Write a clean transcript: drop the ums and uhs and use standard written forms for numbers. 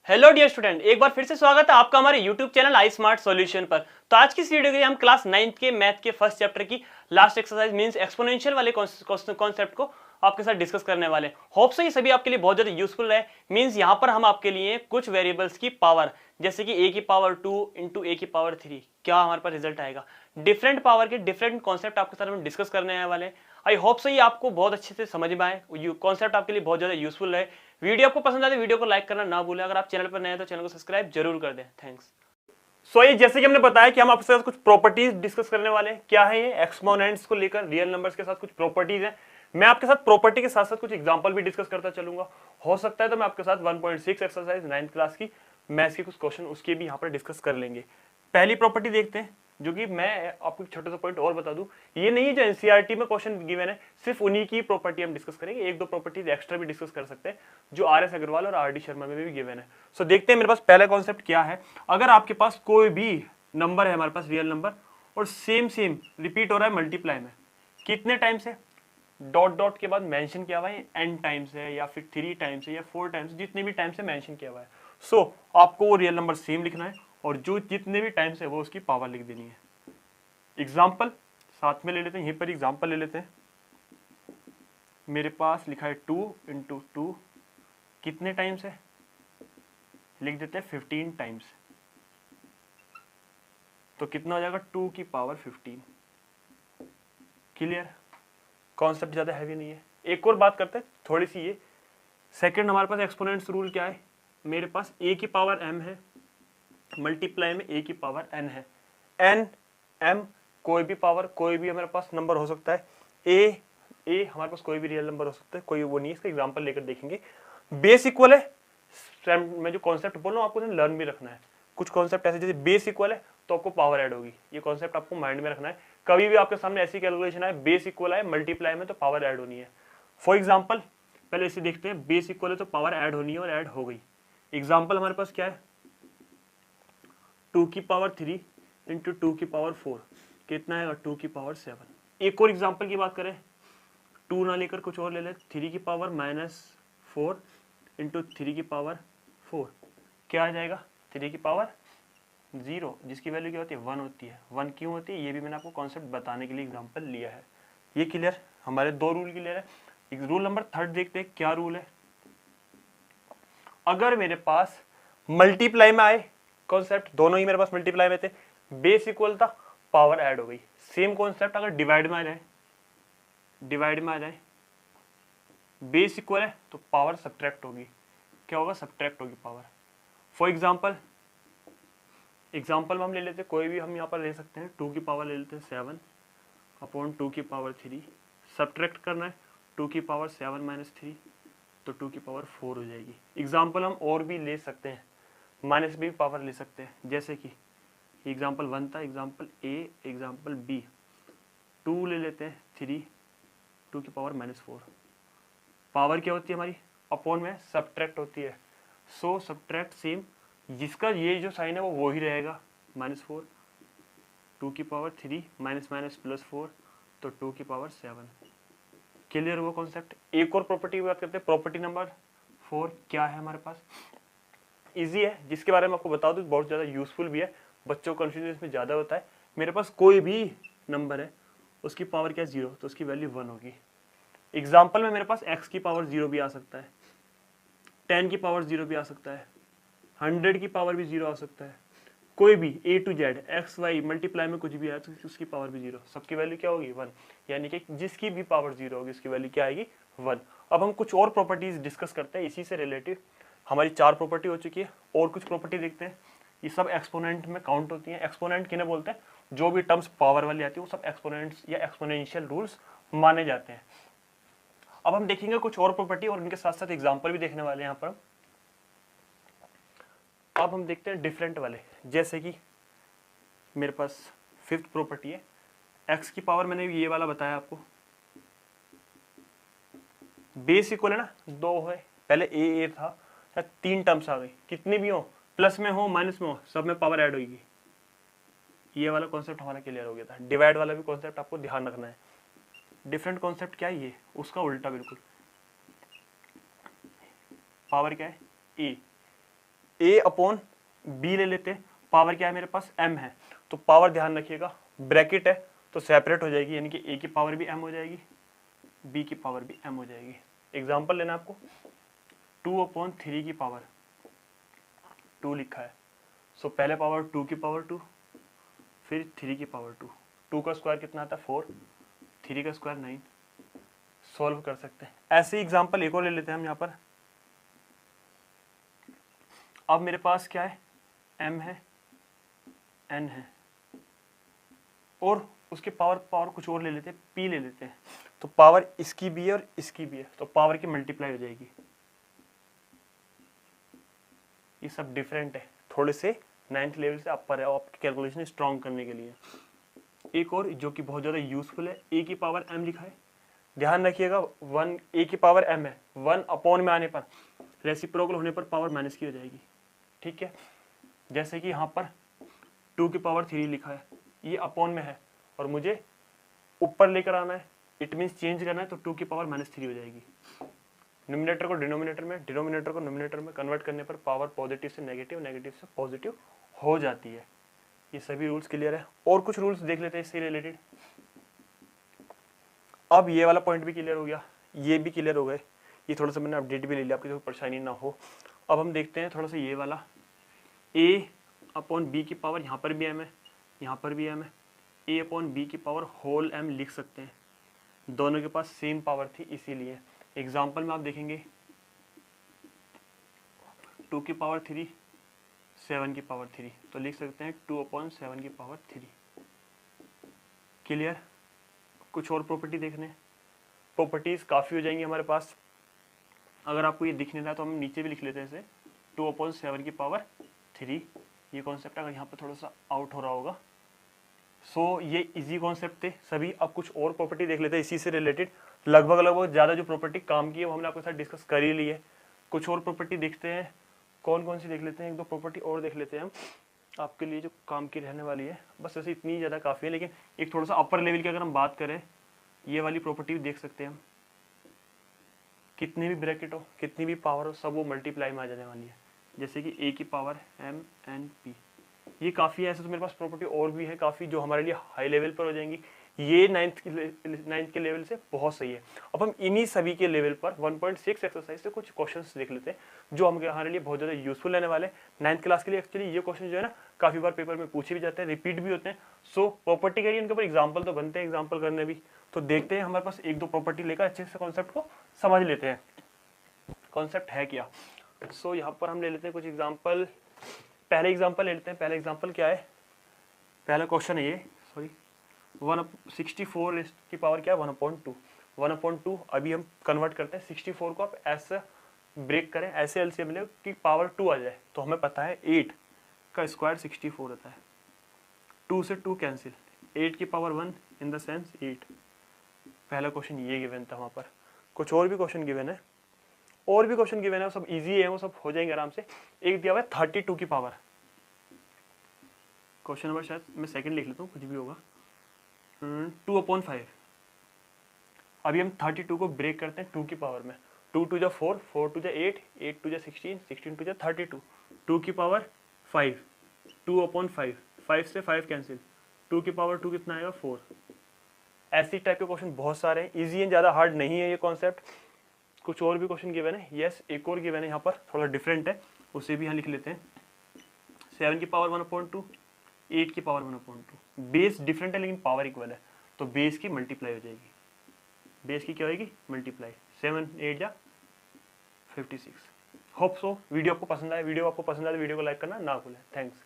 Hello dear student, एक बार फिर से स्वागत है आपका हमारे यूट्यूब चैनल आई स्मार्ट सॉल्यूशन पर। तो आज की इस वीडियो के हम क्लास 9th के मैथ के फर्स्ट चैप्टर की लास्ट एक्सरसाइज मींस एक्सपोनेंशियल वाले कॉन्सेप्ट को आपके साथ डिस्कस करने वाले हैं। होप सो ये सभी आपके लिए बहुत ज्यादा यूजफुल है। मींस यहाँ पर हम आपके लिए कुछ वेरिएबल्स की पावर जैसे कि a की पावर 2 इंटू a की पावर 3 क्या हमारे पास रिजल्ट आएगा, डिफरेंट पावर के डिफरेंट कॉन्सेप्ट आपके साथ हम डिस्कस करने वाले हैं। आई होप सो ये आपको बहुत अच्छे से समझ में आए, कॉन्सेप्ट आपके लिए बहुत ज्यादा यूजफुल है। वीडियो आपको पसंद आए तो वीडियो को लाइक करना ना भूलें। अगर आप चैनल पर नए हैं तो चैनल को सब्सक्राइब जरूर कर दें। थैंक्स। सो ये जैसे कि हमने बताया कि हम आपके साथ कुछ प्रॉपर्टीज डिस्कस करने वाले हैं। क्या है ये? एक्सपोनेंट्स को लेकर रियल नंबर्स के साथ कुछ प्रॉपर्टीज हैं। मैं आपके साथ प्रॉपर्टी के साथ साथ कुछ एग्जांपल भी डिस्कस करता चलूंगा। हो सकता है तो मैं आपके साथ 1.6 एक्सरसाइज 9th क्लास की मैथ्स के कुछ क्वेश्चन उसके भी यहाँ पर डिस्कस कर लेंगे। पहली प्रॉपर्टी देखते हैं, जो कि मैं आपको छोटा सा पॉइंट और बता दूं, ये नहीं है जो एनसीईआरटी में क्वेश्चन गिवन है सिर्फ उन्हीं की प्रॉपर्टी हम डिस्कस करेंगे, एक दो प्रॉपर्टीज एक्स्ट्रा भी डिस्कस कर सकते हैं जो आर.एस. अग्रवाल और आर.डी. शर्मा में भी गिवन है। सो देखते हैं मेरे पास पहला कॉन्सेप्ट क्या है। अगर आपके पास कोई भी नंबर है, हमारे पास रियल नंबर, और सेम रिपीट हो रहा है मल्टीप्लाई में, कितने टाइम्स है, डॉट डॉट के बाद मेंशन किया हुआ है n टाइम्स है या फिर 3 टाइम्स है या 4 टाइम्स, जितने भी टाइम्स है मेंशन किया हुआ है। सो आपको वो रियल नंबर सेम लिखना है और जो जितने भी टाइम्स है वो उसकी पावर लिख देनी है। एग्जाम्पल साथ में ले लेते हैं, यहीं पर एग्जाम्पल ले लेते हैं। मेरे पास लिखा है 2 इंटू 2 कितने टाइम्स है, लिख देते हैं 15 टाइम्स। तो कितना हो जाएगा 2 की पावर 15। क्लियर? कॉन्सेप्ट ज्यादा हैवी नहीं है। एक और बात करते हैं थोड़ी सी, ये सेकंड हमारे पास एक्सपोनेंट्स रूल क्या है। मेरे पास a की पावर m है, मल्टीप्लाई में a की पावर n है। n m कोई भी पावर, कोई भी हमारे पास नंबर हो सकता है। a हमारे पास कोई भी रियल नंबर हो सकता है, कोई वो नहीं है। इसका एग्जांपल लेकर देखेंगे। बेस इक्वल है, मैं जो कॉन्सेप्ट बोल रहा हूँ आपको लर्न भी रखना है। कुछ कॉन्सेप्ट ऐसे जैसे बेस इक्वल है तो आपको पावर ऐड होगी, ये कॉन्सेप्ट आपको माइंड में रखना है। कभी भी आपके सामने ऐसी कैलकुलेशन आए बेस इक्वल है मल्टीप्लाई में तो पावर ऐड होनी है। फॉर एग्जाम्पल पहले इसे देखते हैं, बेस इक्वल है तो पावर ऐड होनी है और ऐड हो गई। एग्जाम्पल हमारे पास क्या है, 2 की पावर 3 इंटू 2 की पावर 4 कितना है, 2 की पावर 7। एक और एग्जाम्पल की बात करें, 2 ना लेकर कुछ और ले ले, 3 की पावर -4 इंटू 3 की पावर 4 क्या आ जाएगा, 3 की पावर 0, जिसकी वैल्यू क्या होती है 1 होती है। 1 क्यों होती है ये भी मैंने आपको कॉन्सेप्ट बताने के लिए एग्जाम्पल लिया है। ये क्लियर? हमारे दो रूल क्लियर है। रूल नंबर 3 देखते हैं क्या रूल है। अगर मेरे पास मल्टीप्लाई में आए कॉन्सेप्ट, दोनों ही मेरे पास मल्टीप्लाई में थे, बेस इक्वल था, पावर ऐड हो गई। सेम कॉन्सेप्ट अगर डिवाइड में आ जाए, बेस इक्वल है तो पावर सब्ट्रैक्ट होगी। क्या होगा? सब्ट्रैक्ट होगी पावर। फॉर एग्जाम्पल में हम ले लेते हैं, कोई भी हम यहाँ पर ले सकते हैं। 2 की पावर ले लेते हैं 7 अपॉन 2 की पावर 3, सब्ट्रैक्ट करना है 2 की पावर 7 माइनस 3 तो 2 की पावर 4 हो जाएगी। एग्जाम्पल हम और भी ले सकते हैं, माइनस भी पावर ले सकते हैं, जैसे कि एग्जाम्पल 1 था, एग्जाम्पल ए, एग्जाम्पल बी। 2 ले लेते हैं 3, 2 की पावर -4। पावर क्या होती है हमारी, अपॉन में सब्ट्रैक्ट होती है। सो सब्ट्रैक्ट सेम, जिसका ये जो साइन है वो ही रहेगा, -4, 2 की पावर 3 माइनस माइनस +4 तो 2 की पावर 7। क्लियर हुआ कॉन्सेप्ट? एक और प्रॉपर्टी की बात करते हैं, प्रॉपर्टी नंबर 4 क्या है हमारे पास, इजी है, जिसके बारे में आपको बता दूं बहुत ज़्यादा यूजफुल भी है, बच्चों को कंफ्यूजन इसमें ज़्यादा होता है। मेरे पास कोई भी नंबर है, उसकी पावर क्या है 0, तो उसकी वैल्यू 1 होगी। एग्जाम्पल में मेरे पास x की पावर 0 भी आ सकता है, 10 की पावर 0 भी आ सकता है, 100 की पावर भी 0 आ सकता है। कोई भी A to Z x y multiply में कुछ भी है तो उसकी पावर भी 0, सबकी वैल्यू क्या होगी 1। यानी कि जिसकी भी पावर 0 होगी उसकी वैल्यू क्या आएगी 1। अब हम कुछ और प्रॉपर्टीज डिस्कस करते हैं इसी से रिलेटिव। हमारी 4 प्रॉपर्टी हो चुकी है, और कुछ प्रॉपर्टी देखते हैं। ये सब एक्सपोनेंट में काउंट होती है। एक्सपोनेंट किन्हें बोलते हैं, जो भी टर्म्स पावर वाली आती है वो सब एक्सपोनेंट्स या एक्सपोनेंशियल रूल्स माने जाते हैं। अब हम देखेंगे कुछ और प्रॉपर्टी और उनके साथ साथ एग्जाम्पल भी देखने वाले हैं यहाँ पर। अब हम देखते हैं डिफरेंट वाले, जैसे कि मेरे पास 5th प्रॉपर्टी है, x की पावर, मैंने ये वाला बताया आपको, बेस इक्वल है ना, 2 है, पहले a था, 3 टर्म्स आ गई, कितनी भी हो, प्लस में हो माइनस में हो, सब में पावर ऐड होगी। ये वाला कॉन्सेप्ट हमारा क्लियर हो गया था। डिवाइड वाला भी कॉन्सेप्ट आपको ध्यान रखना है। डिफरेंट कॉन्सेप्ट क्या है, ये उसका उल्टा बिल्कुल। पावर क्या है a, a अपॉन b ले लेते हैं, पावर क्या है मेरे पास m है, तो पावर ध्यान रखिएगा ब्रैकेट है तो सेपरेट हो जाएगी, यानी कि a की पावर भी m हो जाएगी, b की पावर भी m हो जाएगी। एग्जांपल लेना आपको, 2/3 की पावर 2 लिखा है, सो पहले पावर 2 की पावर 2, फिर 3 की पावर 2, 2 का स्क्वायर कितना आता है 4, 3 का स्क्वायर 9, सॉल्व कर सकते हैं। ऐसे ही एग्जांपल एक और ले लेते हैं हम यहाँ पर। अब मेरे पास क्या है, m है, n है, और उसके पावर कुछ और ले लेते हैं, p ले लेते हैं, तो पावर इसकी भी है और इसकी भी है, तो पावर की मल्टीप्लाई हो जाएगी। ये सब डिफरेंट है, थोड़े से 9th लेवल से अपर है आपकी कैलकुलेशन स्ट्रॉन्ग करने के लिए। एक और जो कि बहुत ज़्यादा यूजफुल है, a की पावर m लिखा है, ध्यान रखिएगा 1 a की पावर m है, 1 अपॉन में आने पर रेसिप्रोकल होने पर पावर माइनस की हो जाएगी, ठीक है। जैसे कि यहाँ पर 2 की पावर 3 लिखा है, ये अपॉन में है और मुझे ऊपर लेकर आना है, इट मीन्स चेंज करना है, तो 2 की पावर -3 हो जाएगी। न्यूमिनेटर को डिनोमिनेटर में, डिनोमिनेटर को न्यूमिनेटर में कन्वर्ट करने पर पावर पॉजिटिव से नेगेटिव, नेगेटिव से पॉजिटिव हो जाती है। ये सभी रूल्स क्लियर है। और कुछ रूल्स देख लेते हैं इससे रिलेटेड। अब ये वाला पॉइंट भी क्लियर हो गया, ये भी क्लियर हो गए, ये थोड़ा सा मैंने अपडेट भी ले लिया, आपकी कोई परेशानी ना हो। अब हम देखते हैं थोड़ा सा ये वाला, a अपॉन b की पावर, यहाँ पर भी m है, यहाँ पर भी m है, a अपॉन b की पावर होल m लिख सकते हैं, दोनों के पास सेम पावर थी इसीलिए। एग्जाम्पल में आप देखेंगे 2 की पावर 3, 7 की पावर 3, तो लिख सकते हैं 2/7 की पावर 3। क्लियर। कुछ और प्रॉपर्टी देखने, प्रॉपर्टीज काफ़ी हो जाएंगी हमारे पास। अगर आपको ये दिख नहीं रहा तो हम नीचे भी लिख लेते हैं इसे, 2/7 की पावर 3। ये कॉन्सेप्ट अगर यहाँ पर थोड़ा सा आउट हो रहा होगा, सो ये इजी कॉन्सेप्ट थे सभी। अब कुछ और प्रॉपर्टी देख लेते हैं इसी से रिलेटेड। लगभग ज़्यादा जो प्रॉपर्टी काम की है वो हमने आपके साथ डिस्कस कर ही ली है। कुछ और प्रॉपर्टी देखते हैं, कौन कौन सी देख लेते हैं, एक दो प्रॉपर्टी और देख लेते हैं हम आपके लिए जो काम की रहने वाली है। बस ऐसे इतनी ज़्यादा काफ़ी है, लेकिन एक थोड़ा सा अपर लेवल की अगर हम बात करें, ये वाली प्रॉपर्टी भी देख सकते हैं हम, कितनी भी ब्रैकेट हो, कितनी भी पावर हो, सब वो मल्टीप्लाई में आ जाने वाली है। जैसे कि a की पावर m/n/p, ये काफ़ी है। ऐसे तो मेरे पास प्रॉपर्टी और भी है काफ़ी जो हमारे लिए हाई लेवल पर हो जाएंगी। ये 9th के लेवल से बहुत सही है। अब हम इन्हीं सभी के लेवल पर 1.6 एक्सरसाइज से कुछ क्वेश्चंस देख लेते हैं जो हमारे लिए बहुत ज़्यादा यूजफुल रहने वाले। 9th क्लास के लिए एक्चुअली ये क्वेश्चन जो है ना काफ़ी बार पेपर में पूछे भी जाते हैं, रिपीट भी होते हैं। सो प्रॉपर्टी के लिए इनके ऊपर एग्जाम्पल तो बनते हैं, एग्जाम्पल करने भी। तो देखते हैं, हमारे पास एक दो प्रॉपर्टी लेकर अच्छे से कॉन्सेप्ट को समझ लेते हैं, कॉन्सेप्ट है क्या। सो यहाँ पर हम ले लेते हैं कुछ एग्जाम्पल। पहले एग्जाम्पल ले लेते हैं। पहले एग्जाम्पल क्या है, पहला क्वेश्चन है ये, सॉरी 1/64 की पावर क्या है 1/2। 1/2 अभी हम कन्वर्ट करते हैं, 64 को आप ऐसे ब्रेक करें, ऐसे एलसीएम ले कि पावर 2 आ जाए, तो हमें पता है 8 का स्क्वायर 64 होता है। 2 से 2 कैंसिल, 8 की पावर 1 इन द सेंस 8। पहला क्वेश्चन ये गिवन था। वहाँ पर कुछ और भी क्वेश्चन गिवन है, और भी क्वेश्चन गिवन है, वो सब इजी है, वो सब हो जाएंगे आराम से। एक दिया हुआ है 32 की पावर, क्वेश्चन नंबर शायद मैं सेकंड लिख लेता हूँ, कुछ भी होगा, 2/5। अभी हम 32 को ब्रेक करते हैं 2 की पावर में। 2 2 जा 4, 4 2 जा 8, 8 2 जा 16, 16 2 जा 32, 2 की पावर 5, 2/5, 5 से 5 कैंसिल, 2 की पावर 2 कितना आएगा 4। ऐसी टाइप के क्वेश्चन बहुत सारे हैं, इजी है, ज़्यादा हार्ड नहीं है ये कॉन्सेप्ट। कुछ और भी क्वेश्चन गिवन है, यस एक और गिवन है यहाँ पर, थोड़ा डिफरेंट है, उसे भी यहाँ लिख लेते हैं। 7 की पावर 1/2, 8 की पावर 1/2। बेस डिफरेंट है लेकिन पावर इक्वल है, तो बेस की मल्टीप्लाई हो जाएगी। बेस की क्या होगी मल्टीप्लाई, 7 8 जा 56। होप सो वीडियो आपको पसंद आए। वीडियो आपको पसंद आए तो वीडियो को लाइक करना ना भूलें। थैंक्स।